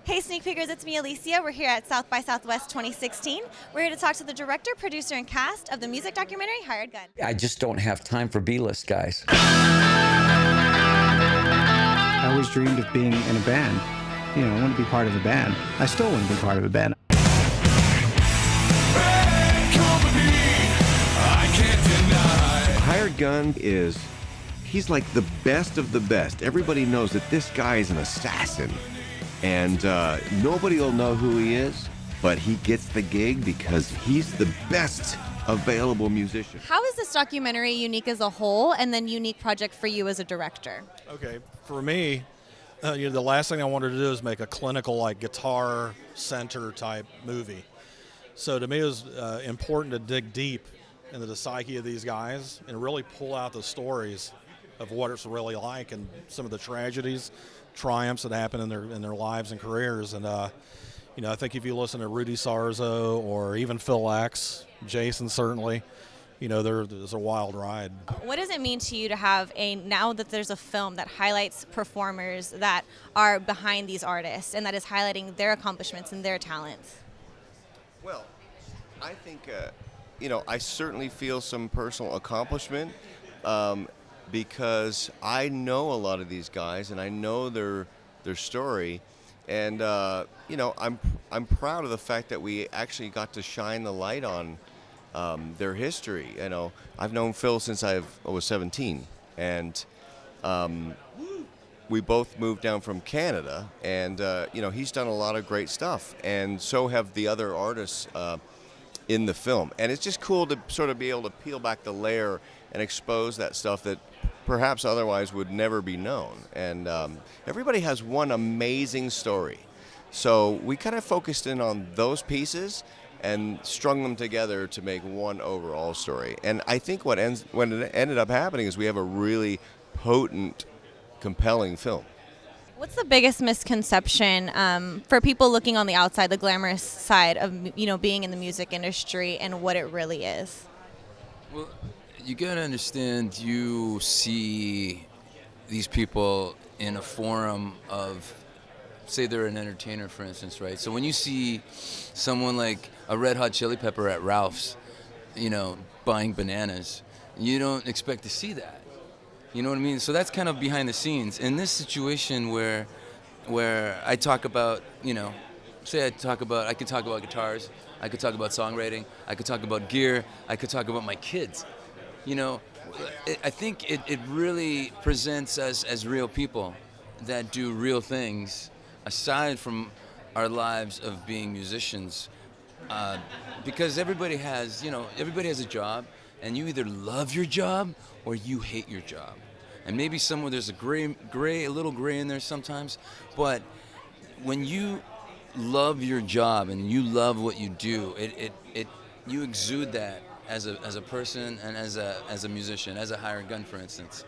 Hey Sneak Peekers, it's me Alicia. We're here at South by Southwest 2016. We're here to talk to the director, producer, and cast of the music documentary Hired Gun. I just don't have time for B-list guys. I always dreamed of being in a band. You know, I want to be part of a band. I still want to be part of a band. Hired Gun he's like the best of the best. Everybody knows that this guy is an assassin. And nobody will know who he is, but he gets the gig because he's the best available musician. How is this documentary unique as a whole and then unique project for you as a director? Okay, for me, the last thing I wanted to do is make a clinical, like guitar center type movie. So to me, it was important to dig deep into the psyche of these guys and really pull out the stories of what it's really like and some of the tragedies, triumphs that happen in their lives and careers. And I think if you listen to Rudy Sarzo or even Phil X, Jason certainly, there's a wild ride. What does it mean to you to have now that there's a film that highlights performers that are behind these artists and that is highlighting their accomplishments and their talents? Well, I think, I certainly feel some personal accomplishment because I know a lot of these guys and I know their story. And, I'm proud of the fact that we actually got to shine the light on their history. I've known Phil since I was 17, and we both moved down from Canada, and he's done a lot of great stuff, and so have the other artists in the film. And it's just cool to sort of be able to peel back the layer and expose that stuff that perhaps otherwise would never be known. And everybody has one amazing story. So we kind of focused in on those pieces and strung them together to make one overall story. And I think what ended up happening is we have a really potent, compelling film. What's the biggest misconception for people looking on the outside, the glamorous side of being in the music industry and what it really is? Well, you gotta understand, you see these people in a forum of, say they're an entertainer, for instance, right? So when you see someone like a Red Hot Chili Pepper at Ralph's, buying bananas, you don't expect to see that. You know what I mean? So that's kind of behind the scenes. In this situation where I talk about, I could talk about guitars, I could talk about songwriting, I could talk about gear, I could talk about my kids. I think it really presents us as real people that do real things aside from our lives of being musicians. Because everybody has a job, and you either love your job or you hate your job. And maybe somewhere there's a little gray in there sometimes, but when you love your job and you love what you do, you exude that as a person and as a musician, as a hired gun, for instance.